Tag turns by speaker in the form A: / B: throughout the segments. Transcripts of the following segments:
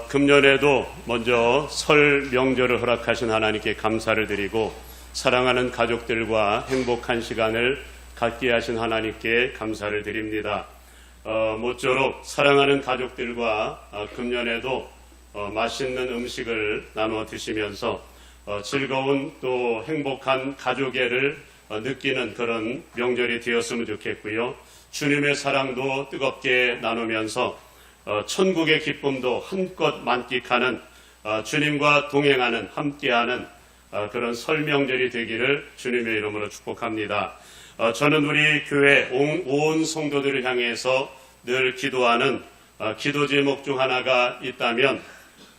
A: 금년에도 먼저 설 명절을 허락하신 하나님께 감사를 드리고 사랑하는 가족들과 행복한 시간을 갖게 하신 하나님께 감사를 드립니다. 모쪼록 사랑하는 가족들과 금년에도 맛있는 음식을 나누어 드시면서 즐거운 또 행복한 가족애를 느끼는 그런 명절이 되었으면 좋겠고요. 주님의 사랑도 뜨겁게 나누면서 천국의 기쁨도 한껏 만끽하는 주님과 동행하는 함께하는 그런 설 명절이 되기를 주님의 이름으로 축복합니다. 저는 우리 교회 온 성도들을 향해서 늘 기도하는 기도 제목 중 하나가 있다면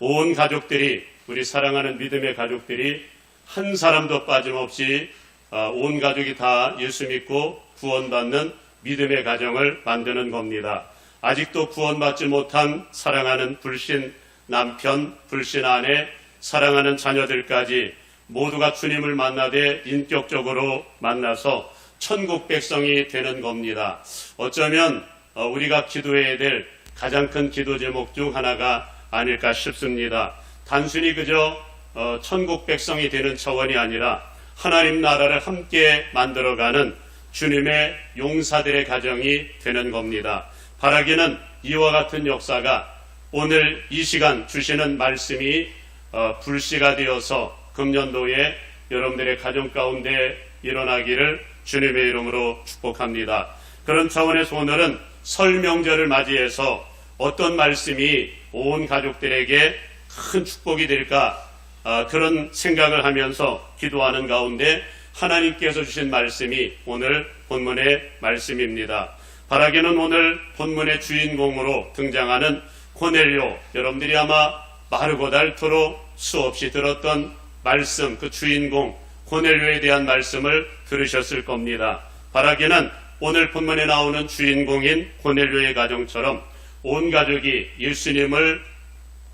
A: 온 가족들이, 우리 사랑하는 믿음의 가족들이 한 사람도 빠짐없이 온 가족이 다 예수 믿고 구원받는 믿음의 가정을 만드는 겁니다. 아직도 구원받지 못한 사랑하는 불신 남편, 불신 아내, 사랑하는 자녀들까지 모두가 주님을 만나되 인격적으로 만나서 천국 백성이 되는 겁니다. 어쩌면 우리가 기도해야 될 가장 큰 기도 제목 중 하나가 아닐까 싶습니다. 단순히 그저 천국 백성이 되는 차원이 아니라 하나님 나라를 함께 만들어가는 주님의 용사들의 가정이 되는 겁니다. 바라기는 이와 같은 역사가 오늘 이 시간 주시는 말씀이 불씨가 되어서 금년도에 여러분들의 가정 가운데 일어나기를 주님의 이름으로 축복합니다. 그런 차원에서 오늘은 설 명절을 맞이해서 어떤 말씀이 온 가족들에게 큰 축복이 될까, 그런 생각을 하면서 기도하는 가운데 하나님께서 주신 말씀이 오늘 본문의 말씀입니다. 바라기는 오늘 본문의 주인공으로 등장하는 고넬료, 여러분들이 아마 마르고 닳도록 수없이 들었던 말씀, 그 주인공 고넬료에 대한 말씀을 들으셨을 겁니다. 바라기는 오늘 본문에 나오는 주인공인 고넬료의 가정처럼 온 가족이 예수님을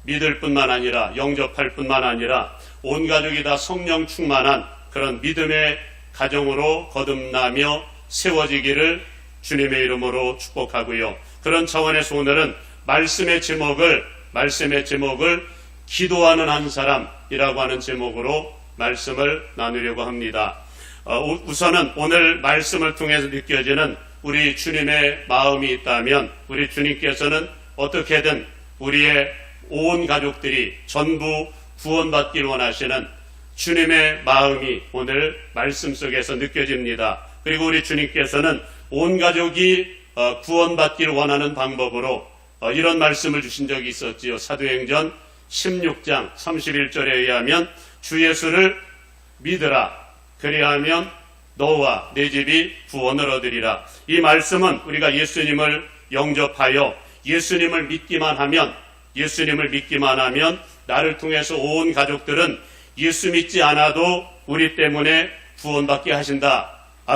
A: 믿을 뿐만 아니라 영접할 뿐만 아니라 온 가족이 다 성령 충만한 그런 믿음의 가정으로 거듭나며 세워지기를 주님의 이름으로 축복하고요. 그런 차원에서 오늘은 말씀의 제목을 기도하는 한 사람이라고 하는 제목으로 말씀을 나누려고 합니다. 우선은 오늘 말씀을 통해서 느껴지는 우리 주님의 마음이 있다면 우리 주님께서는 어떻게든 우리의 온 가족들이 전부 구원받기를 원하시는 주님의 마음이 오늘 말씀 속에서 느껴집니다. 그리고 우리 주님께서는 온 가족이 구원받기를 원하는 방법으로 이런 말씀을 주신 적이 있었지요. 사도행전 16장 31절에 의하면 주 예수를 믿으라. 그리하면 너와 내 집이 구원을 얻으리라. 이 말씀은 우리가 예수님을 영접하여 예수님을 믿기만 하면 나를 통해서 온 가족들은 예수 믿지 않아도 우리 때문에 구원받게 하신다.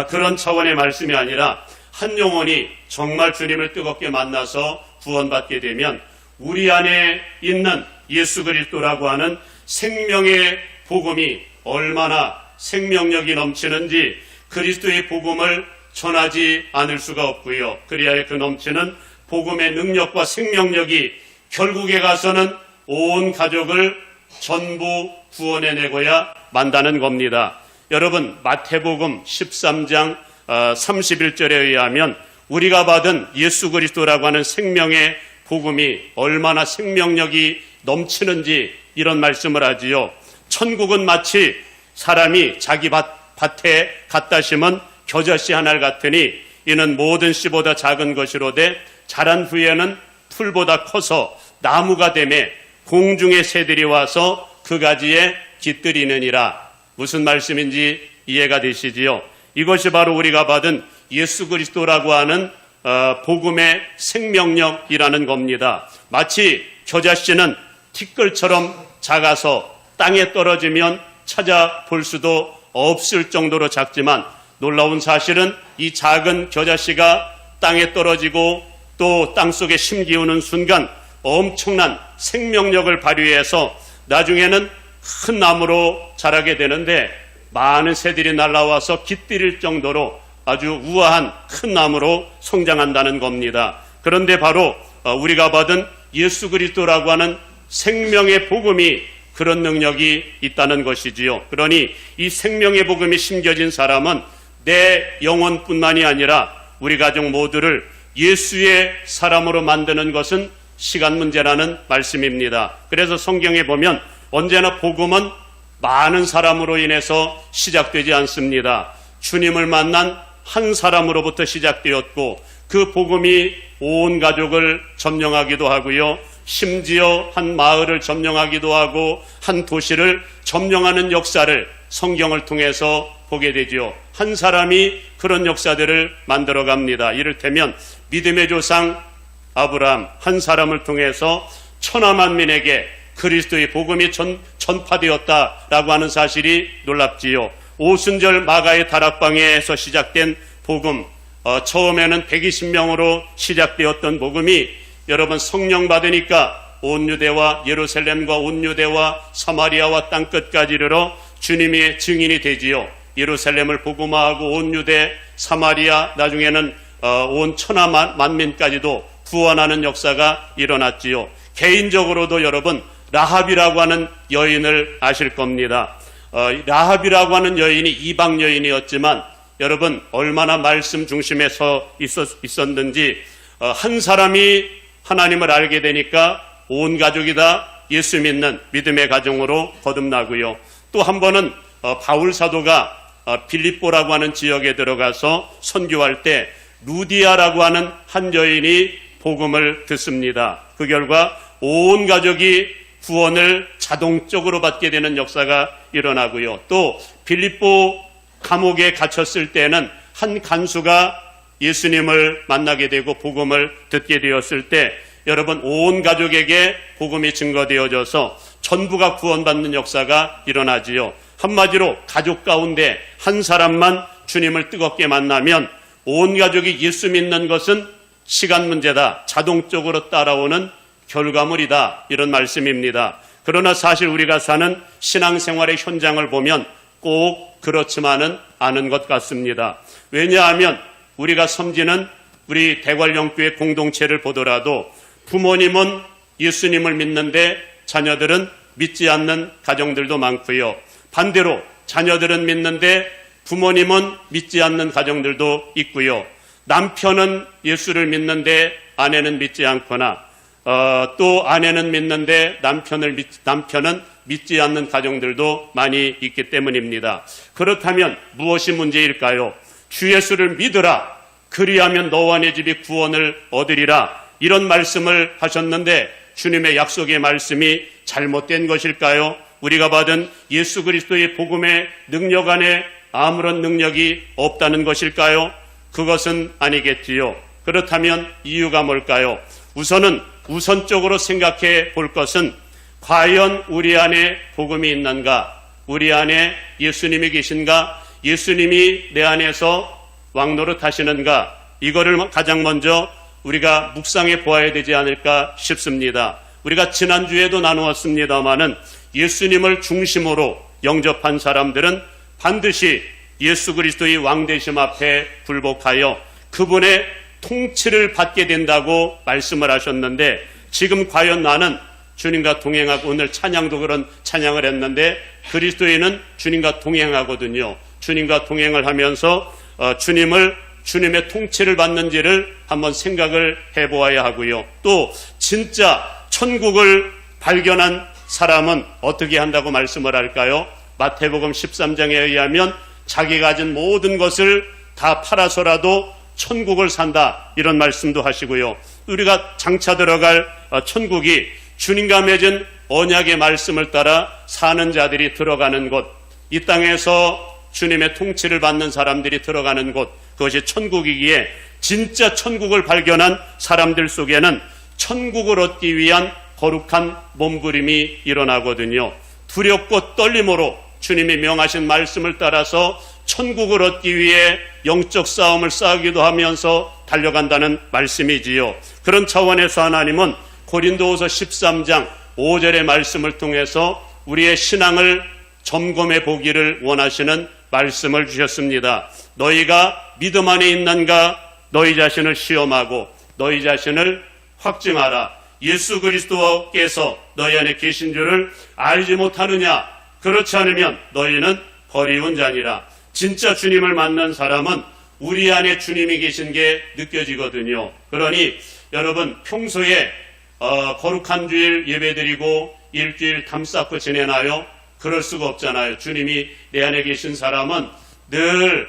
A: 그런 차원의 말씀이 아니라 한 영혼이 정말 주님을 뜨겁게 만나서 구원받게 되면 우리 안에 있는 예수 그리스도라고 하는 생명의 복음이 얼마나 생명력이 넘치는지 그리스도의 복음을 전하지 않을 수가 없고요. 그리하여 그 넘치는 복음의 능력과 생명력이 결국에 가서는 온 가족을 전부 구원해내고야 만다는 겁니다. 여러분, 마태복음 13장 31절에 의하면 우리가 받은 예수 그리스도라고 하는 생명의 복음이 얼마나 생명력이 넘치는지 이런 말씀을 하지요. 천국은 마치 사람이 자기 밭에 갖다 심은 겨자씨 하나를 같으니 이는 모든 씨보다 작은 것이로되 자란 후에는 풀보다 커서 나무가 되매 공중의 새들이 와서 그 가지에 깃들이느니라. 무슨 말씀인지 이해가 되시지요? 이것이 바로 우리가 받은 예수 그리스도라고 하는 복음의 생명력이라는 겁니다. 마치 겨자씨는 티끌처럼 작아서 땅에 떨어지면 찾아볼 수도 없을 정도로 작지만 놀라운 사실은 이 작은 겨자씨가 땅에 떨어지고 또 땅속에 심기우는 순간 엄청난 생명력을 발휘해서 나중에는 큰 나무로 자라게 되는데 많은 새들이 날아와서 깃들일 정도로 아주 우아한 큰 나무로 성장한다는 겁니다. 그런데 바로 우리가 받은 예수 그리스도라고 하는 생명의 복음이 그런 능력이 있다는 것이지요. 그러니 이 생명의 복음이 심겨진 사람은 내 영혼뿐만이 아니라 우리 가족 모두를 예수의 사람으로 만드는 것은 시간 문제라는 말씀입니다. 그래서 성경에 보면 언제나 복음은 많은 사람으로 인해서 시작되지 않습니다. 주님을 만난 한 사람으로부터 시작되었고 그 복음이 온 가족을 점령하기도 하고요. 심지어 한 마을을 점령하기도 하고 한 도시를 점령하는 역사를 성경을 통해서 보게 되죠. 한 사람이 그런 역사들을 만들어갑니다. 이를테면 믿음의 조상 아브라함 한 사람을 통해서 천하만민에게 그리스도의 복음이 전파되었다라고 하는 사실이 놀랍지요. 오순절 마가의 다락방에서 시작된 복음, 처음에는 120명으로 시작되었던 복음이 여러분 성령 받으니까 온 유대와 예루살렘과 온 유대와 사마리아와 땅끝까지 이르러 주님의 증인이 되지요. 예루살렘을 복음화하고 온 유대, 사마리아, 나중에는 온 천하 만민까지도 구원하는 역사가 일어났지요. 개인적으로도 여러분 라합이라고 하는 여인을 아실 겁니다. 라합이라고 하는 여인이 이방 여인이었지만 여러분 얼마나 말씀 중심에 서 있었는지 한 사람이 하나님을 알게 되니까 온 가족이 다 예수 믿는 믿음의 가정으로 거듭나고요. 또 한 번은 바울 사도가 빌립보라고 하는 지역에 들어가서 선교할 때 루디아라고 하는 한 여인이 복음을 듣습니다. 그 결과 온 가족이 구원을 자동적으로 받게 되는 역사가 일어나고요. 또 빌립보 감옥에 갇혔을 때는 한 간수가 예수님을 만나게 되고 복음을 듣게 되었을 때 여러분 온 가족에게 복음이 증거되어져서 전부가 구원받는 역사가 일어나지요. 한마디로 가족 가운데 한 사람만 주님을 뜨겁게 만나면 온 가족이 예수 믿는 것은 시간 문제다. 자동적으로 따라오는 결과물이다. 이런 말씀입니다. 그러나 사실 우리가 사는 신앙생활의 현장을 보면 꼭 그렇지만은 않은 것 같습니다. 왜냐하면 우리가 섬기는 우리 대관령교회 공동체를 보더라도 부모님은 예수님을 믿는데 자녀들은 믿지 않는 가정들도 많고요. 반대로 자녀들은 믿는데 부모님은 믿지 않는 가정들도 있고요. 남편은 예수를 믿는데 아내는 믿지 않거나 또 아내는 믿는데 남편은 믿지 않는 가정들도 많이 있기 때문입니다. 그렇다면 무엇이 문제일까요? 주 예수를 믿으라. 그리하면 너와 내 집이 구원을 얻으리라. 이런 말씀을 하셨는데 주님의 약속의 말씀이 잘못된 것일까요? 우리가 받은 예수 그리스도의 복음의 능력 안에 아무런 능력이 없다는 것일까요? 그것은 아니겠지요. 그렇다면 이유가 뭘까요? 우선적으로 생각해 볼 것은 과연 우리 안에 복음이 있는가? 우리 안에 예수님이 계신가? 예수님이 내 안에서 왕노릇 하시는가? 이거를 가장 먼저 우리가 묵상해 보아야 되지 않을까 싶습니다. 우리가 지난주에도 나누었습니다마는 예수님을 중심으로 영접한 사람들은 반드시 예수 그리스도의 왕되심 앞에 굴복하여 그분의 통치를 받게 된다고 말씀을 하셨는데 지금 과연 나는 주님과 동행하고 오늘 찬양도 그런 찬양을 했는데 그리스도인은 주님과 동행하거든요. 주님과 동행을 하면서 주님의 통치를 받는지를 한번 생각을 해보아야 하고요. 또 진짜 천국을 발견한 사람은 어떻게 한다고 말씀을 할까요? 마태복음 13장에 의하면 자기가 가진 모든 것을 다 팔아서라도 천국을 산다 이런 말씀도 하시고요. 우리가 장차 들어갈 천국이 주님과 맺은 언약의 말씀을 따라 사는 자들이 들어가는 곳, 이 땅에서 주님의 통치를 받는 사람들이 들어가는 곳, 그것이 천국이기에 진짜 천국을 발견한 사람들 속에는 천국을 얻기 위한 거룩한 몸부림이 일어나거든요. 두렵고 떨림으로 주님이 명하신 말씀을 따라서 천국을 얻기 위해 영적 싸움을 싸우기도 하면서 달려간다는 말씀이지요. 그런 차원에서 하나님은 고린도후서 13장 5절의 말씀을 통해서 우리의 신앙을 점검해 보기를 원하시는 말씀을 주셨습니다. 너희가 믿음 안에 있는가? 너희 자신을 시험하고 너희 자신을 확증하라. 예수 그리스도께서 너희 안에 계신 줄을 알지 못하느냐? 그렇지 않으면 너희는 버리운 자니라. 진짜 주님을 만난 사람은 우리 안에 주님이 계신 게 느껴지거든요. 그러니 여러분 평소에 거룩한 주일 예배드리고 일주일 담 쌓고 지내나요? 그럴 수가 없잖아요. 주님이 내 안에 계신 사람은 늘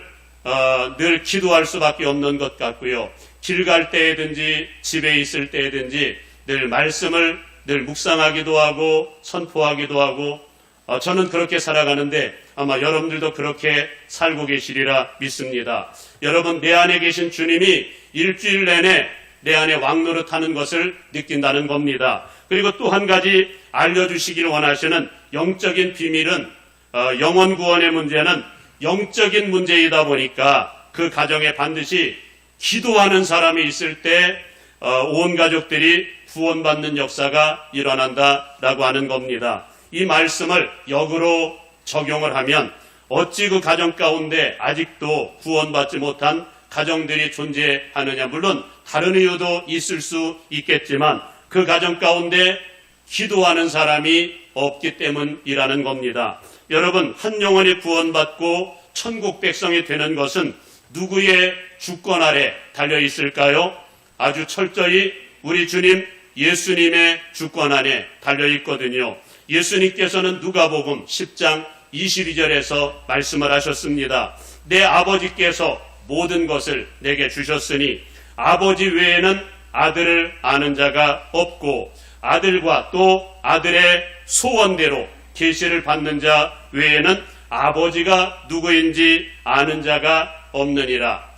A: 기도할 수밖에 없는 것 같고요. 길 갈 때든지 집에 있을 때든지 늘 말씀을 늘 묵상하기도 하고 선포하기도 하고 저는 그렇게 살아가는데 아마 여러분들도 그렇게 살고 계시리라 믿습니다. 여러분 내 안에 계신 주님이 일주일 내내 내 안에 왕노릇하는 것을 느낀다는 겁니다. 그리고 또 한 가지 알려주시기를 원하시는 영적인 비밀은 영혼 구원의 문제는 영적인 문제이다 보니까 그 가정에 반드시 기도하는 사람이 있을 때 온 가족들이 구원받는 역사가 일어난다라고 하는 겁니다. 이 말씀을 역으로 적용을 하면 어찌 그 가정 가운데 아직도 구원받지 못한 가정들이 존재하느냐. 물론 다른 이유도 있을 수 있겠지만 그 가정 가운데 기도하는 사람이 없기 때문이라는 겁니다. 여러분 한 영혼이 구원받고 천국 백성이 되는 것은 누구의 주권 아래 달려 있을까요? 아주 철저히 우리 주님 예수님의 주권 안에 달려 있거든요. 예수님께서는 누가복음 10장 22절에서 말씀을 하셨습니다. 내 아버지께서 모든 것을 내게 주셨으니 아버지 외에는 아들을 아는 자가 없고 아들과 또 아들의 소원대로 계시를 받는 자 외에는 아버지가 누구인지 아는 자가 없느니라.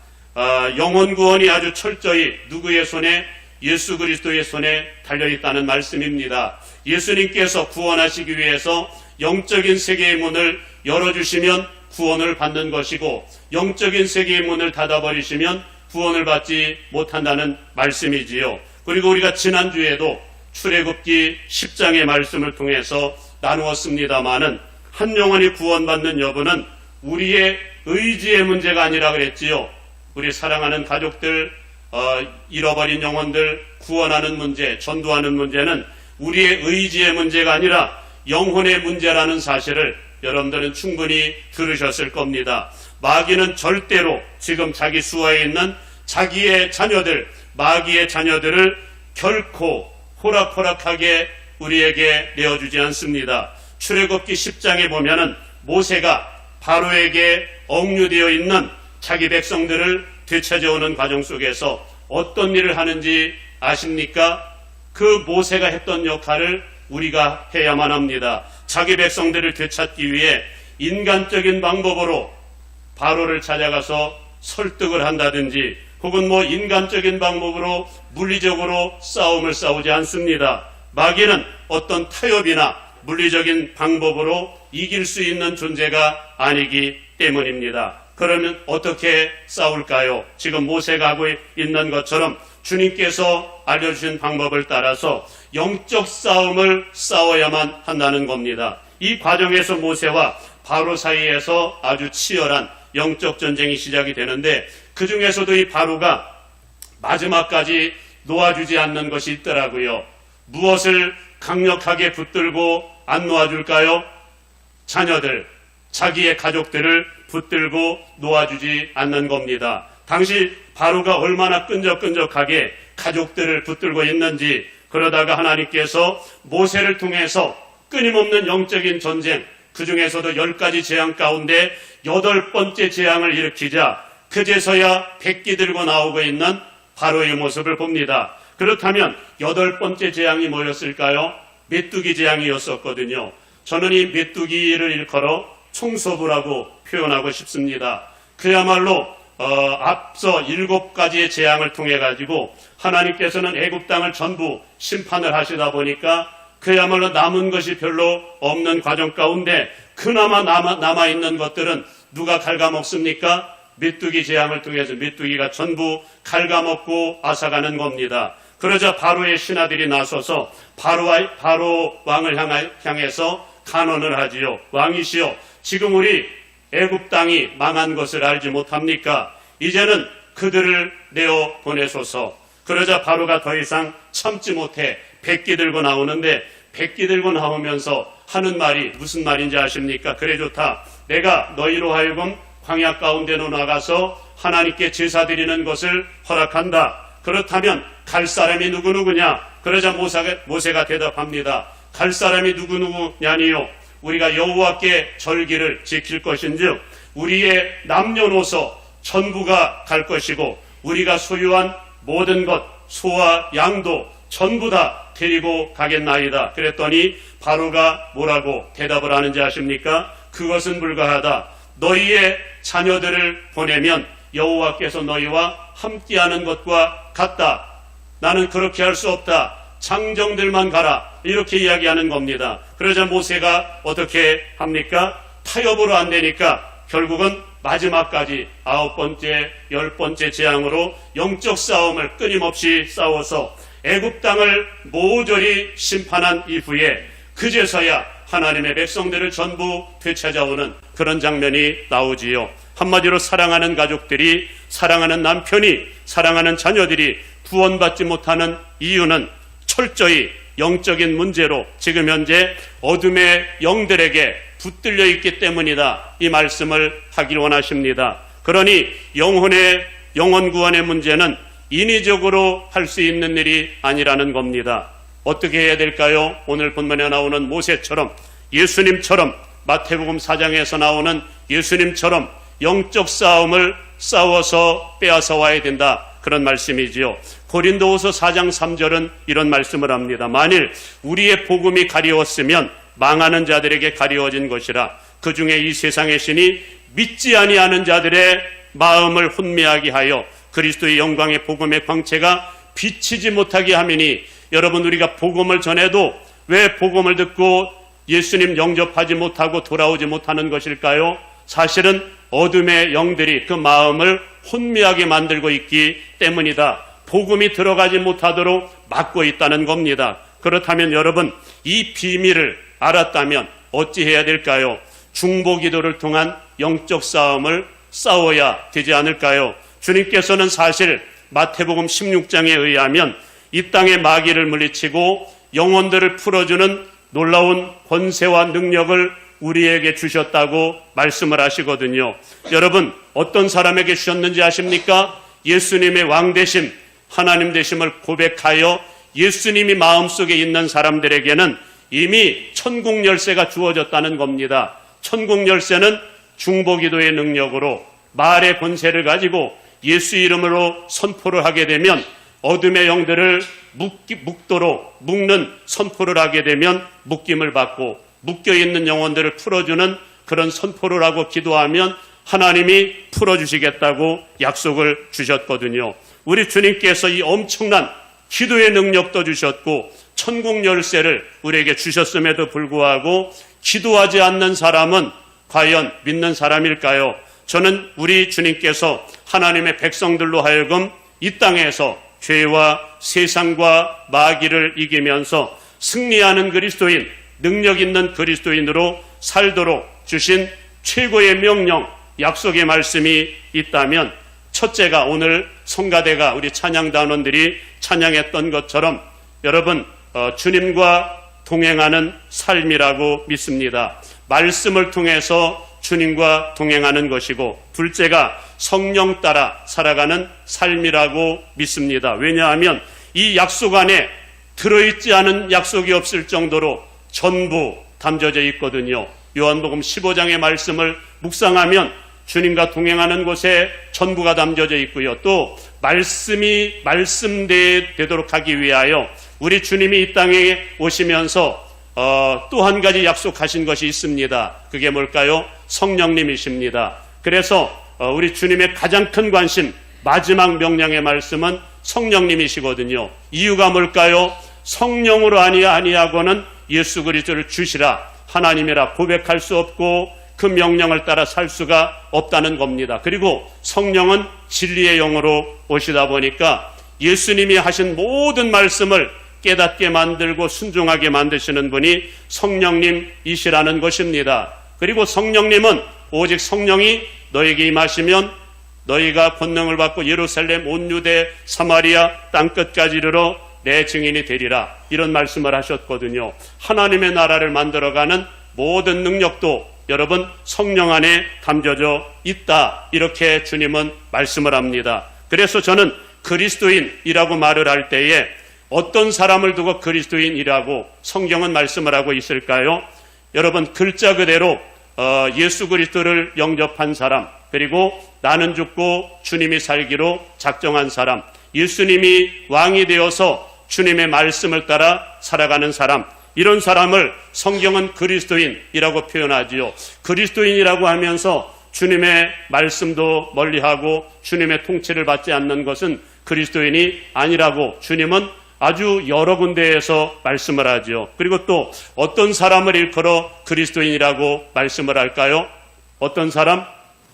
A: 영혼 구원이 아주 철저히 누구의 손에? 예수 그리스도의 손에 달려있다는 말씀입니다. 예수님께서 구원하시기 위해서 영적인 세계의 문을 열어주시면 구원을 받는 것이고 영적인 세계의 문을 닫아버리시면 구원을 받지 못한다는 말씀이지요. 그리고 우리가 지난주에도 출애굽기 10장의 말씀을 통해서 나누었습니다마는 한 영혼이 구원받는 여부는 우리의 의지의 문제가 아니라 그랬지요. 우리 사랑하는 가족들, 잃어버린 영혼들 구원하는 문제, 전도하는 문제는 우리의 의지의 문제가 아니라 영혼의 문제라는 사실을 여러분들은 충분히 들으셨을 겁니다. 마귀는 절대로 지금 자기 수하에 있는 자기의 자녀들, 마귀의 자녀들을 결코 호락호락하게 우리에게 내어주지 않습니다. 출애굽기 10장에 보면은 모세가 바로에게 억류되어 있는 자기 백성들을 되찾아오는 과정 속에서 어떤 일을 하는지 아십니까? 그 모세가 했던 역할을 우리가 해야만 합니다. 자기 백성들을 되찾기 위해 인간적인 방법으로 바로를 찾아가서 설득을 한다든지 혹은 인간적인 방법으로 물리적으로 싸움을 싸우지 않습니다. 마귀는 어떤 타협이나 물리적인 방법으로 이길 수 있는 존재가 아니기 때문입니다. 그러면 어떻게 싸울까요? 지금 모세가 하고 있는 것처럼 주님께서 알려주신 방법을 따라서 영적 싸움을 싸워야만 한다는 겁니다. 이 과정에서 모세와 바로 사이에서 아주 치열한 영적 전쟁이 시작이 되는데 그 중에서도 이 바로가 마지막까지 놓아주지 않는 것이 있더라고요. 무엇을 강력하게 붙들고 안 놓아줄까요? 자녀들, 자기의 가족들을 붙들고 놓아주지 않는 겁니다. 당시 바로가 얼마나 끈적끈적하게 가족들을 붙들고 있는지, 그러다가 하나님께서 모세를 통해서 끊임없는 영적인 전쟁, 그 중에서도 10가지 재앙 가운데 8번째 재앙을 일으키자 그제서야 백기 들고 나오고 있는 바로의 모습을 봅니다. 그렇다면 8번째 재앙이 뭐였을까요? 메뚜기 재앙이었었거든요. 저는 이 메뚜기를 일컬어 총소부라고 표현하고 싶습니다. 그야말로 앞서 7가지의 재앙을 통해 가지고 하나님께서는 애굽 땅을 전부 심판을 하시다 보니까 그야말로 남은 것이 별로 없는 과정 가운데 그나마 남아있는 것들은 누가 갈가먹습니까? 메뚜기 재앙을 통해서 메뚜기가 전부 갉아먹고 앗아가는 겁니다. 그러자 바로의 신하들이 나서서 바로 왕을 향해서 간언을 하지요. 왕이시여, 지금 우리 애굽 땅이 망한 것을 알지 못합니까? 이제는 그들을 내어 보내소서. 그러자 바로가 더 이상 참지 못해 백기 들고 나오는데 백기 들고 나오면서 하는 말이 무슨 말인지 아십니까? 그래 좋다. 내가 너희로 하여금 광야 가운데로 나가서 하나님께 제사 드리는 것을 허락한다. 그렇다면 갈 사람이 누구누구냐? 그러자 모세가 대답합니다. 갈 사람이 누구누구냐니요? 우리가 여호와께 절기를 지킬 것인즉 우리의 남녀노소 전부가 갈 것이고 우리가 소유한 모든 것 소와 양도 전부 다 데리고 가겠나이다. 그랬더니 바로가 뭐라고 대답을 하는지 아십니까? 그것은 불가하다. 너희의 자녀들을 보내면 여호와께서 너희와 함께하는 것과 같다. 나는 그렇게 할 수 없다. 장정들만 가라. 이렇게 이야기하는 겁니다. 그러자 모세가 어떻게 합니까? 타협으로 안 되니까 결국은 마지막까지 9번째, 10번째 재앙으로 영적 싸움을 끊임없이 싸워서 애굽 땅을 모조리 심판한 이후에 그제서야 하나님의 백성들을 전부 되찾아오는 그런 장면이 나오지요. 한마디로 사랑하는 가족들이, 사랑하는 남편이, 사랑하는 자녀들이 구원받지 못하는 이유는 철저히 영적인 문제로 지금 현재 어둠의 영들에게 붙들려 있기 때문이다. 이 말씀을 하길 원하십니다. 그러니 영혼 구원의 문제는 인위적으로 할 수 있는 일이 아니라는 겁니다. 어떻게 해야 될까요? 오늘 본문에 나오는 모세처럼, 예수님처럼, 마태복음 4장에서 나오는 예수님처럼 영적 싸움을 싸워서 빼앗아 와야 된다. 그런 말씀이지요. 고린도후서 4장 3절은 이런 말씀을 합니다. 만일 우리의 복음이 가리웠으면 망하는 자들에게 가리워진 것이라. 그 중에 이 세상의 신이 믿지 아니하는 자들의 마음을 혼미하게 하여 그리스도의 영광의 복음의 광채가 비치지 못하게 함이니. 여러분, 우리가 복음을 전해도 왜 복음을 듣고 예수님 영접하지 못하고 돌아오지 못하는 것일까요? 사실은 어둠의 영들이 그 마음을 혼미하게 만들고 있기 때문이다. 복음이 들어가지 못하도록 막고 있다는 겁니다. 그렇다면 여러분, 이 비밀을 알았다면 어찌해야 될까요? 중보기도를 통한 영적 싸움을 싸워야 되지 않을까요? 주님께서는 사실 마태복음 16장에 의하면 이 땅의 마귀를 물리치고 영혼들을 풀어주는 놀라운 권세와 능력을 우리에게 주셨다고 말씀을 하시거든요. 여러분, 어떤 사람에게 주셨는지 아십니까? 예수님의 왕되심, 하나님 되심을 고백하여 예수님이 마음속에 있는 사람들에게는 이미 천국 열쇠가 주어졌다는 겁니다. 천국 열쇠는 중보기도의 능력으로 말의 권세를 가지고 예수 이름으로 선포를 하게 되면 어둠의 영들을 묶도록 묶는 선포를 하게 되면 묶임을 받고 묶여있는 영혼들을 풀어주는 그런 선포를 하고 기도하면 하나님이 풀어주시겠다고 약속을 주셨거든요. 우리 주님께서 이 엄청난 기도의 능력도 주셨고 천국 열쇠를 우리에게 주셨음에도 불구하고 기도하지 않는 사람은 과연 믿는 사람일까요? 저는 우리 주님께서 하나님의 백성들로 하여금 이 땅에서 죄와 세상과 마귀를 이기면서 승리하는 그리스도인, 능력 있는 그리스도인으로 살도록 주신 최고의 명령, 약속의 말씀이 있다면 첫째가 오늘 성가대가 우리 찬양단원들이 찬양했던 것처럼 여러분 주님과 동행하는 삶이라고 믿습니다. 말씀을 통해서 주님과 동행하는 것이고 둘째가 성령 따라 살아가는 삶이라고 믿습니다. 왜냐하면 이 약속 안에 들어있지 않은 약속이 없을 정도로 전부 담겨져 있거든요. 요한복음 15장의 말씀을 묵상하면 주님과 동행하는 곳에 전부가 담겨져 있고요. 또 말씀이 말씀되도록 하기 위하여 우리 주님이 이 땅에 오시면서 또 한 가지 약속하신 것이 있습니다. 그게 뭘까요? 성령님이십니다. 그래서 우리 주님의 가장 큰 관심, 마지막 명령의 말씀은 성령님이시거든요. 이유가 뭘까요? 성령으로 아니하고는 예수 그리스도를 주시라, 하나님이라 고백할 수 없고 그 명령을 따라 살 수가 없다는 겁니다. 그리고 성령은 진리의 영으로 오시다 보니까 예수님이 하신 모든 말씀을 깨닫게 만들고 순종하게 만드시는 분이 성령님이시라는 것입니다. 그리고 성령님은 오직 성령이 너에게 임하시면 너희가 권능을 받고 예루살렘 온 유대 사마리아 땅끝까지 이르러 내 증인이 되리라. 이런 말씀을 하셨거든요. 하나님의 나라를 만들어가는 모든 능력도 여러분 성령 안에 담겨져 있다. 이렇게 주님은 말씀을 합니다. 그래서 저는 그리스도인이라고 말을 할 때에 어떤 사람을 두고 그리스도인이라고 성경은 말씀을 하고 있을까요? 여러분 글자 그대로 예수 그리스도를 영접한 사람, 그리고 나는 죽고 주님이 살기로 작정한 사람, 예수님이 왕이 되어서 주님의 말씀을 따라 살아가는 사람, 이런 사람을 성경은 그리스도인이라고 표현하지요. 그리스도인이라고 하면서 주님의 말씀도 멀리하고 주님의 통치를 받지 않는 것은 그리스도인이 아니라고 주님은 아주 여러 군데에서 말씀을 하죠. 그리고 또 어떤 사람을 일컬어 그리스도인이라고 말씀을 할까요? 어떤 사람?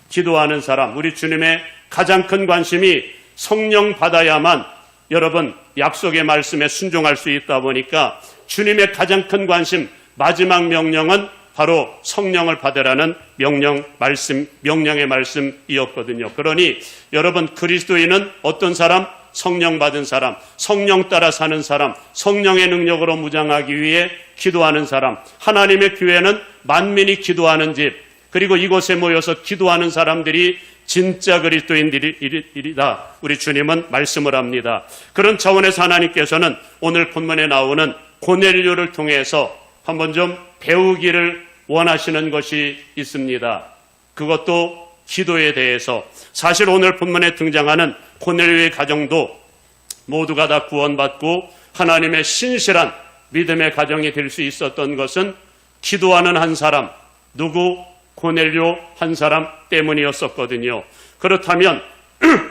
A: 기도하는 사람. 우리 주님의 가장 큰 관심이 성령 받아야만 여러분 약속의 말씀에 순종할 수 있다 보니까 주님의 가장 큰 관심, 마지막 명령은 바로 성령을 받으라는 명령의 말씀이었거든요. 그러니 여러분 그리스도인은 어떤 사람? 성령 받은 사람, 성령 따라 사는 사람, 성령의 능력으로 무장하기 위해 기도하는 사람. 하나님의 교회는 만민이 기도하는 집, 그리고 이곳에 모여서 기도하는 사람들이 진짜 그리스도인들이다. 우리 주님은 말씀을 합니다. 그런 차원에서 하나님께서는 오늘 본문에 나오는 고넬료를 통해서 한번 좀 배우기를 원하시는 것이 있습니다. 그것도 기도에 대해서. 사실 오늘 본문에 등장하는 고넬료의 가정도 모두가 다 구원받고 하나님의 신실한 믿음의 가정이 될 수 있었던 것은 기도하는 한 사람, 누구? 고넬료 한 사람 때문이었었거든요. 그렇다면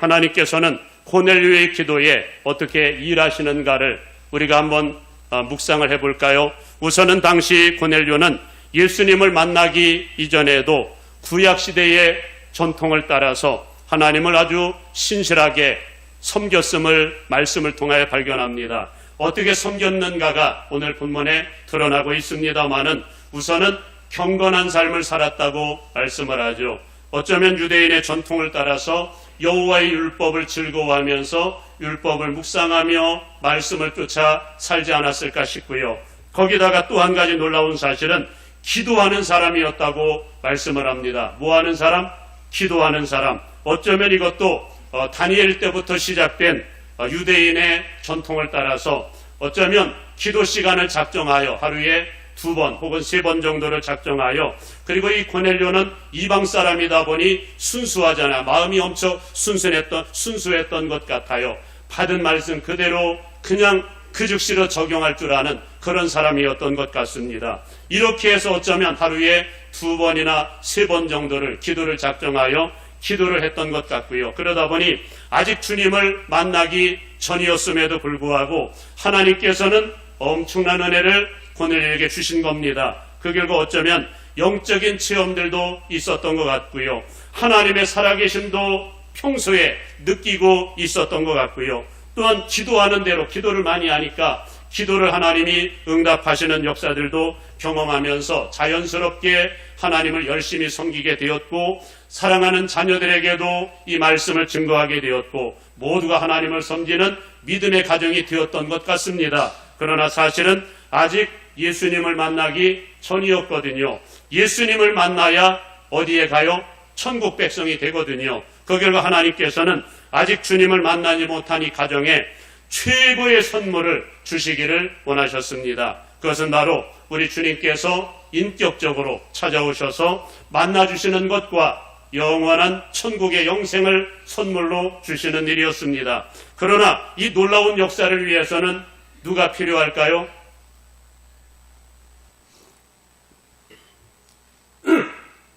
A: 하나님께서는 고넬료의 기도에 어떻게 일하시는가를 우리가 한번 묵상을 해볼까요? 우선은 당시 고넬료는 예수님을 만나기 이전에도 구약시대의 전통을 따라서 하나님을 아주 신실하게 섬겼음을 말씀을 통하여 발견합니다. 어떻게 섬겼는가가 오늘 본문에 드러나고 있습니다마는 우선은 경건한 삶을 살았다고 말씀을 하죠. 어쩌면 유대인의 전통을 따라서 여호와의 율법을 즐거워하면서 율법을 묵상하며 말씀을 쫓아 살지 않았을까 싶고요. 거기다가 또 한 가지 놀라운 사실은 기도하는 사람이었다고 말씀을 합니다. 뭐하는 사람? 기도하는 사람. 어쩌면 이것도 다니엘 때부터 시작된 유대인의 전통을 따라서 어쩌면 기도 시간을 작정하여 하루에 2번 혹은 3번 정도를 작정하여, 그리고 이 고넬료는 이방 사람이다 보니 순수하잖아. 마음이 엄청 순수했던 것 같아요. 받은 말씀 그대로 그냥 그 즉시로 적용할 줄 아는 그런 사람이었던 것 같습니다. 이렇게 해서 어쩌면 하루에 2번이나 3번 정도를 기도를 작정하여 기도를 했던 것 같고요. 그러다 보니 아직 주님을 만나기 전이었음에도 불구하고 하나님께서는 엄청난 은혜를 고넬료에게 주신 겁니다. 그 결과 어쩌면 영적인 체험들도 있었던 것 같고요. 하나님의 살아계심도 평소에 느끼고 있었던 것 같고요. 또한 기도하는 대로 기도를 많이 하니까 기도를 하나님이 응답하시는 역사들도 경험하면서 자연스럽게 하나님을 열심히 섬기게 되었고, 사랑하는 자녀들에게도 이 말씀을 증거하게 되었고, 모두가 하나님을 섬기는 믿음의 가정이 되었던 것 같습니다. 그러나 사실은 아직 예수님을 만나기 전이었거든요. 예수님을 만나야 어디에 가요? 천국 백성이 되거든요. 그 결과 하나님께서는 아직 주님을 만나지 못한 이 가정에 최고의 선물을 주시기를 원하셨습니다. 그것은 바로 우리 주님께서 인격적으로 찾아오셔서 만나주시는 것과 영원한 천국의 영생을 선물로 주시는 일이었습니다. 그러나 이 놀라운 역사를 위해서는 누가 필요할까요?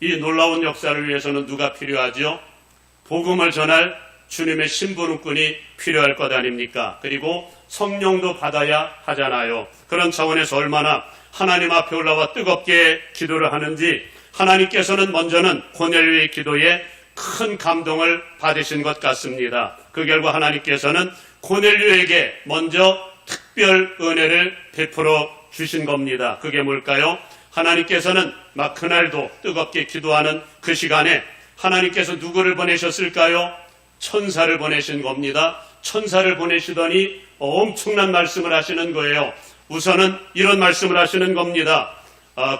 A: 이 놀라운 역사를 위해서는 누가 필요하죠? 복음을 전할 주님의 심부름꾼이 필요할 것 아닙니까? 그리고 성령도 받아야 하잖아요. 그런 차원에서 얼마나 하나님 앞에 올라와 뜨겁게 기도를 하는지 하나님께서는 먼저는 고넬료의 기도에 큰 감동을 받으신 것 같습니다. 그 결과 하나님께서는 고넬료에게 먼저 특별 은혜를 베풀어 주신 겁니다. 그게 뭘까요? 하나님께서는 막 그날도 뜨겁게 기도하는 그 시간에 하나님께서 누구를 보내셨을까요? 천사를 보내신 겁니다. 천사를 보내시더니 엄청난 말씀을 하시는 거예요. 우선은 이런 말씀을 하시는 겁니다.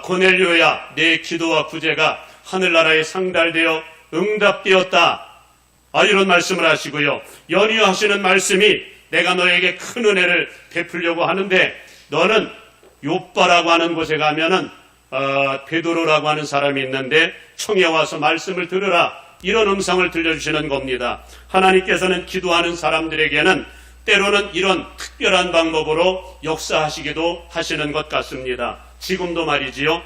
A: 고넬료야, 내 기도와 구제가 하늘나라에 상달되어 응답되었다. 이런 말씀을 하시고요. 연이어하시는 말씀이 내가 너에게 큰 은혜를 베풀려고 하는데 너는 욥바라고 하는 곳에 가면은 베드로라고 하는 사람이 있는데 청에 와서 말씀을 들으라. 이런 음성을 들려주시는 겁니다. 하나님께서는 기도하는 사람들에게는 때로는 이런 특별한 방법으로 역사하시기도 하시는 것 같습니다. 지금도 말이지요.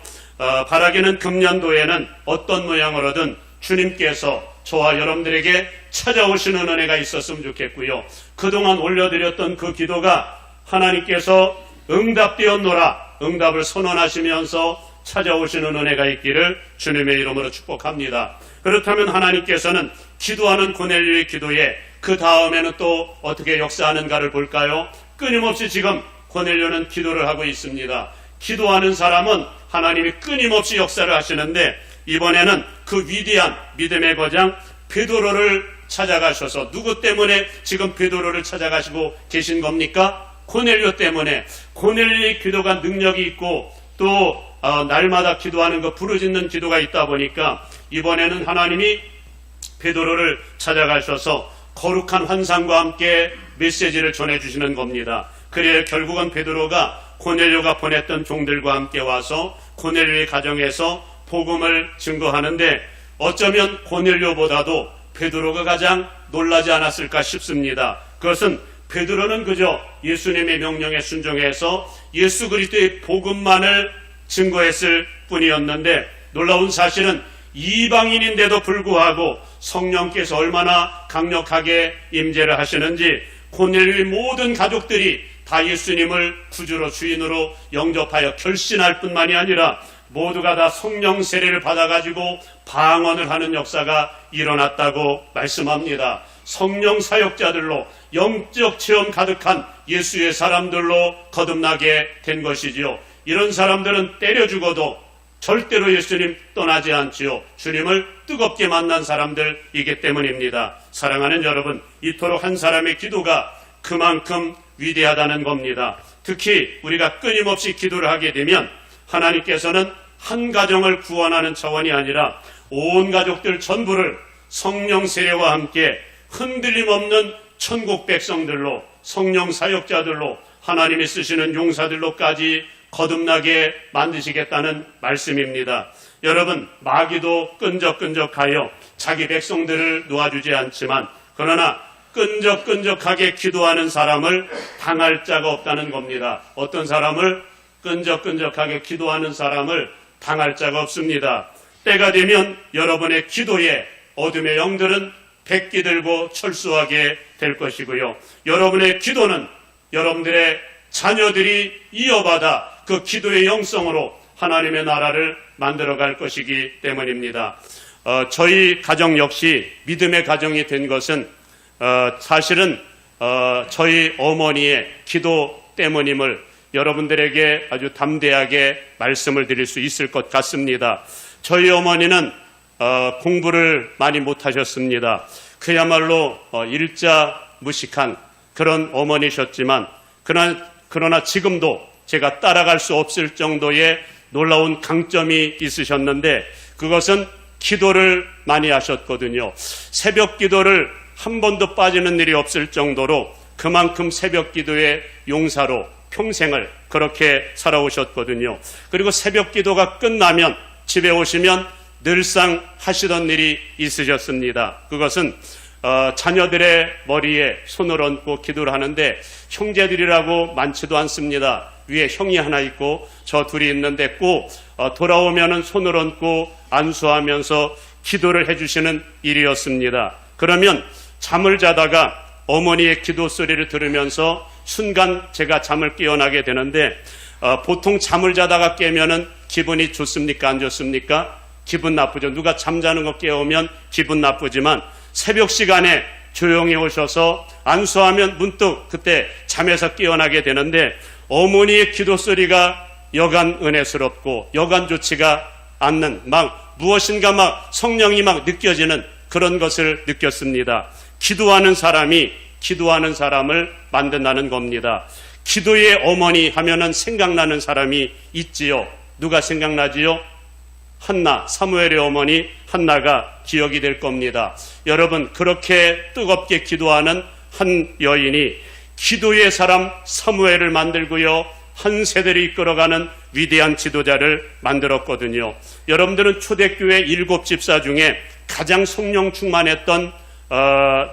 A: 바라기는 금년도에는 어떤 모양으로든 주님께서 저와 여러분들에게 찾아오시는 은혜가 있었으면 좋겠고요. 그동안 올려드렸던 그 기도가 하나님께서 응답되었노라, 응답을 선언하시면서 찾아오시는 은혜가 있기를 주님의 이름으로 축복합니다. 그렇다면 하나님께서는 기도하는 고넬료의 기도에 그 다음에는 또 어떻게 역사하는가를 볼까요? 끊임없이 지금 고넬료는 기도를 하고 있습니다. 기도하는 사람은 하나님이 끊임없이 역사를 하시는데 이번에는 그 위대한 믿음의 거장 베드로를 찾아가셔서 누구 때문에 지금 베드로를 찾아가시고 계신 겁니까? 고넬료 때문에. 고넬료의 기도가 능력이 있고 또 날마다 기도하는 거 부르짖는 기도가 있다 보니까 이번에는 하나님이 베드로를 찾아가셔서 거룩한 환상과 함께 메시지를 전해주시는 겁니다. 그래야 결국은 베드로가 고넬료가 보냈던 종들과 함께 와서 고넬료의 가정에서 복음을 증거하는데 어쩌면 고넬료보다도 베드로가 가장 놀라지 않았을까 싶습니다. 그것은 베드로는 그저 예수님의 명령에 순종해서 예수 그리스도의 복음만을 증거했을 뿐이었는데 놀라운 사실은 이방인인데도 불구하고 성령께서 얼마나 강력하게 임재를 하시는지 고넬료의 모든 가족들이 다 예수님을 구주로 주인으로 영접하여 결신할 뿐만이 아니라 모두가 다 성령 세례를 받아가지고 방언을 하는 역사가 일어났다고 말씀합니다. 성령 사역자들로 영적 체험 가득한 예수의 사람들로 거듭나게 된 것이지요. 이런 사람들은 때려 죽어도 절대로 예수님 떠나지 않지요. 주님을 뜨겁게 만난 사람들이기 때문입니다. 사랑하는 여러분, 이토록 한 사람의 기도가 그만큼 위대하다는 겁니다. 특히 우리가 끊임없이 기도를 하게 되면 하나님께서는 한 가정을 구원하는 차원이 아니라 온 가족들 전부를 성령 세례와 함께 흔들림 없는 천국 백성들로 성령 사역자들로 하나님이 쓰시는 용사들로까지 거듭나게 만드시겠다는 말씀입니다. 여러분, 마귀도 끈적끈적하여 자기 백성들을 놓아주지 않지만 그러나 끈적끈적하게 기도하는 사람을 당할 자가 없다는 겁니다. 어떤 사람을? 끈적끈적하게 기도하는 사람을 당할 자가 없습니다. 때가 되면 여러분의 기도에 어둠의 영들은 백기 들고 철수하게 될 것이고요. 여러분의 기도는 여러분들의 자녀들이 이어받아 그 기도의 영성으로 하나님의 나라를 만들어갈 것이기 때문입니다. 저희 가정 역시 믿음의 가정이 된 것은 사실은 저희 어머니의 기도 때문임을 여러분들에게 아주 담대하게 말씀을 드릴 수 있을 것 같습니다. 저희 어머니는 공부를 많이 못하셨습니다. 그야말로 일자무식한 그런 어머니셨지만 그러나 지금도 제가 따라갈 수 없을 정도의 놀라운 강점이 있으셨는데 그것은 기도를 많이 하셨거든요. 새벽 기도를 한 번도 빠지는 일이 없을 정도로 그만큼 새벽 기도의 용사로 평생을 그렇게 살아오셨거든요. 그리고 새벽 기도가 끝나면 집에 오시면 늘상 하시던 일이 있으셨습니다. 그것은 자녀들의 머리에 손을 얹고 기도를 하는데 형제들이라고 많지도 않습니다. 위에 형이 하나 있고 저 둘이 있는데 꼭 돌아오면은 손을 얹고 안수하면서 기도를 해주시는 일이었습니다. 그러면 잠을 자다가 어머니의 기도 소리를 들으면서 순간 제가 잠을 깨어나게 되는데 보통 잠을 자다가 깨면은 기분이 좋습니까? 안 좋습니까? 기분 나쁘죠. 누가 잠자는 거 깨우면 기분 나쁘지만 새벽 시간에 조용히 오셔서 안수하면 문득 그때 잠에서 깨어나게 되는데 어머니의 기도 소리가 여간 은혜스럽고 여간 좋지가 않는 무엇인가 성령이 느껴지는 그런 것을 느꼈습니다. 기도하는 사람이 기도하는 사람을 만든다는 겁니다. 기도의 어머니 하면은 생각나는 사람이 있지요. 누가 생각나지요? 한나, 사무엘의 어머니 한나가 기억이 될 겁니다. 여러분, 그렇게 뜨겁게 기도하는 한 여인이 기도의 사람 사무엘을 만들고요, 한 세대를 이끌어가는 위대한 지도자를 만들었거든요. 여러분들은 초대교회 7집사 중에 가장 성령 충만했던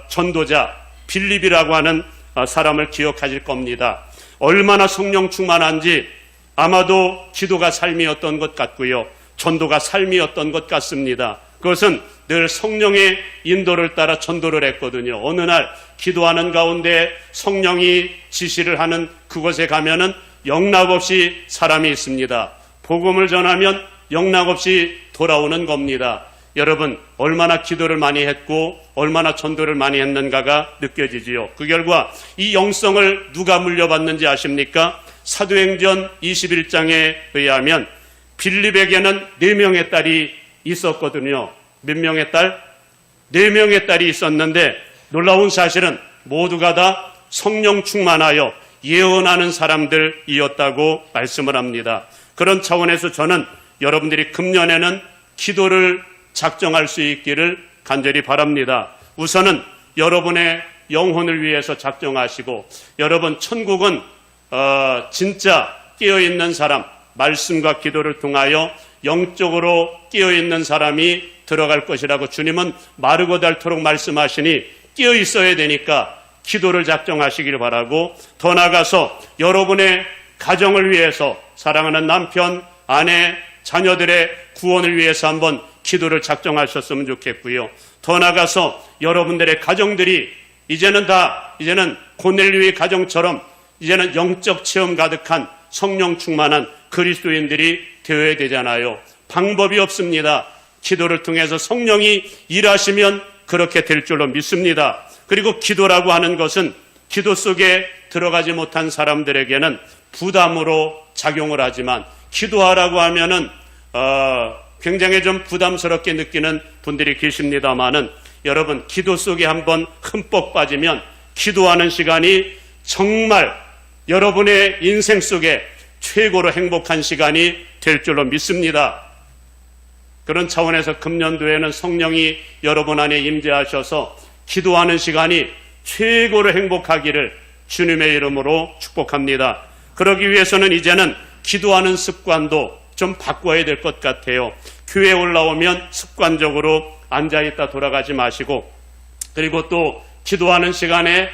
A: 전도자 빌립이라고 하는 사람을 기억하실 겁니다. 얼마나 성령 충만한지 아마도 기도가 삶이었던 것 같고요, 전도가 삶이었던 것 같습니다. 그것은 늘 성령의 인도를 따라 전도를 했거든요. 어느 날 기도하는 가운데 성령이 지시를 하는 그곳에 가면은 영락없이 사람이 있습니다. 복음을 전하면 영락없이 돌아오는 겁니다. 여러분, 얼마나 기도를 많이 했고 얼마나 전도를 많이 했는가가 느껴지지요. 그 결과 이 영성을 누가 물려받는지 아십니까? 사도행전 21장에 의하면 빌립에게는 4명의 딸이 있었거든요. 몇 명의 딸? 4명의 딸이 있었는데 놀라운 사실은 모두가 다 성령 충만하여 예언하는 사람들이었다고 말씀을 합니다. 그런 차원에서 저는 여러분들이 금년에는 기도를 작정할 수 있기를 간절히 바랍니다. 우선은 여러분의 영혼을 위해서 작정하시고, 여러분 천국은 진짜 깨어있는 사람, 말씀과 기도를 통하여 영적으로 깨어있는 사람이 들어갈 것이라고 주님은 마르고 닳도록 말씀하시니 깨어있어야 되니까 기도를 작정하시길 바라고, 더 나아가서 여러분의 가정을 위해서, 사랑하는 남편, 아내, 자녀들의 구원을 위해서 한번 기도를 작정하셨으면 좋겠고요. 더 나아가서 여러분들의 가정들이 이제는 고넬료의 가정처럼 이제는 영적 체험 가득한 성령 충만한 그리스도인들이 되어야 되잖아요. 방법이 없습니다. 기도를 통해서 성령이 일하시면 그렇게 될 줄로 믿습니다. 그리고 기도라고 하는 것은 기도 속에 들어가지 못한 사람들에게는 부담으로 작용을 하지만, 기도하라고 하면은 굉장히 좀 부담스럽게 느끼는 분들이 계십니다만은, 여러분 기도 속에 한번 흠뻑 빠지면 기도하는 시간이 정말 여러분의 인생 속에 최고로 행복한 시간이 될 줄로 믿습니다. 그런 차원에서 금년도에는 성령이 여러분 안에 임재하셔서 기도하는 시간이 최고로 행복하기를 주님의 이름으로 축복합니다. 그러기 위해서는 이제는 기도하는 습관도 좀 바꿔야 될 것 같아요. 교회에 올라오면 습관적으로 앉아있다 돌아가지 마시고, 그리고 또 기도하는 시간에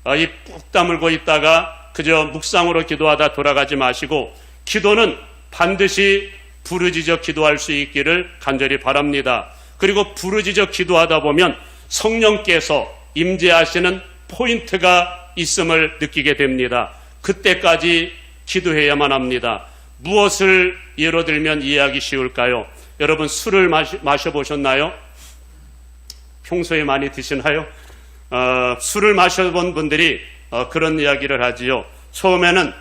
A: 꾹 다물고 있다가 그저 묵상으로 기도하다 돌아가지 마시고, 기도는 반드시 부르짖어 기도할 수 있기를 간절히 바랍니다. 그리고 부르짖어 기도하다 보면 성령께서 임재하시는 포인트가 있음을 느끼게 됩니다. 그때까지 기도해야만 합니다. 무엇을 예로 들면 이해하기 쉬울까요? 여러분, 술을 마셔보셨나요? 평소에 많이 드시나요? 술을 마셔본 분들이 그런 이야기를 하지요. 처음에는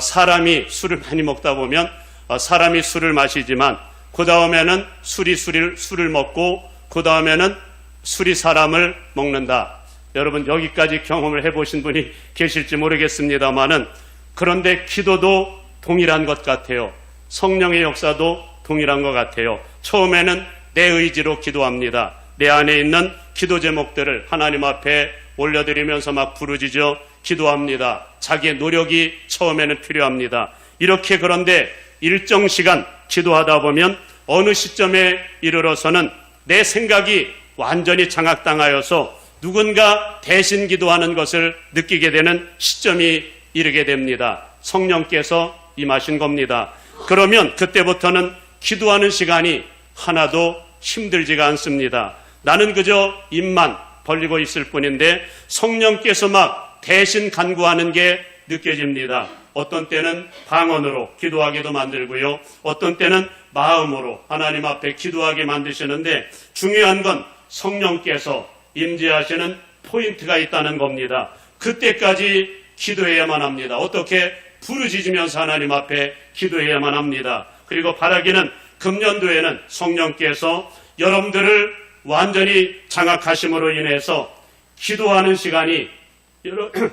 A: 사람이 술을 많이 먹다 보면 사람이 술을 마시지만, 그 다음에는 술을 먹고, 그 다음에는 술이 사람을 먹는다. 여러분, 여기까지 경험을 해보신 분이 계실지 모르겠습니다만은, 그런데 기도도 동일한 것 같아요. 성령의 역사도 동일한 것 같아요. 처음에는 내 의지로 기도합니다. 내 안에 있는 기도 제목들을 하나님 앞에 올려드리면서 막 부르짖어 기도합니다. 자기의 노력이 처음에는 필요합니다. 이렇게 그런데 일정 시간 기도하다 보면 어느 시점에 이르러서는 내 생각이 완전히 장악당하여서 누군가 대신 기도하는 것을 느끼게 되는 시점이 이르게 됩니다. 성령께서 임하신 겁니다. 그러면 그때부터는 기도하는 시간이 하나도 힘들지가 않습니다. 나는 그저 입만 벌리고 있을 뿐인데 성령께서 막 대신 간구하는 게 느껴집니다. 어떤 때는 방언으로 기도하게도 만들고요, 어떤 때는 마음으로 하나님 앞에 기도하게 만드시는데, 중요한 건 성령께서 임재하시는 포인트가 있다는 겁니다. 그때까지 기도해야만 합니다. 어떻게? 부르짖으면서 하나님 앞에 기도해야만 합니다. 그리고 바라기는 금년도에는 성령께서 여러분들을 완전히 장악하심으로 인해서 기도하는 시간이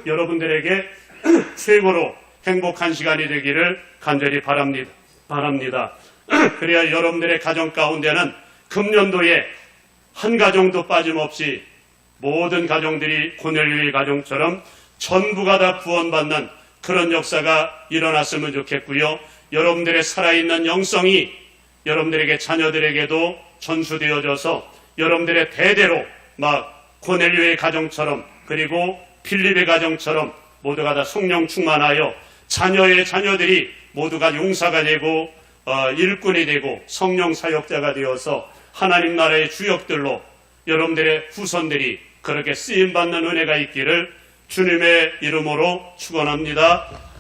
A: 여러분들에게 최고로 행복한 시간이 되기를 간절히 바랍니다. 그래야 여러분들의 가정 가운데는 금년도에 한 가정도 빠짐없이 모든 가정들이 고넬료의 가정처럼 전부가 다 구원받는 그런 역사가 일어났으면 좋겠고요. 여러분들의 살아있는 영성이 여러분들에게 자녀들에게도 전수되어져서 여러분들의 대대로 막 고넬료의 가정처럼 그리고 필립의 가정처럼 모두가 다 성령 충만하여 자녀의 자녀들이 모두가 용사가 되고 일꾼이 되고 성령 사역자가 되어서 하나님 나라의 주역들로 여러분들의 후손들이 그렇게 쓰임받는 은혜가 있기를 주님의 이름으로 축원합니다.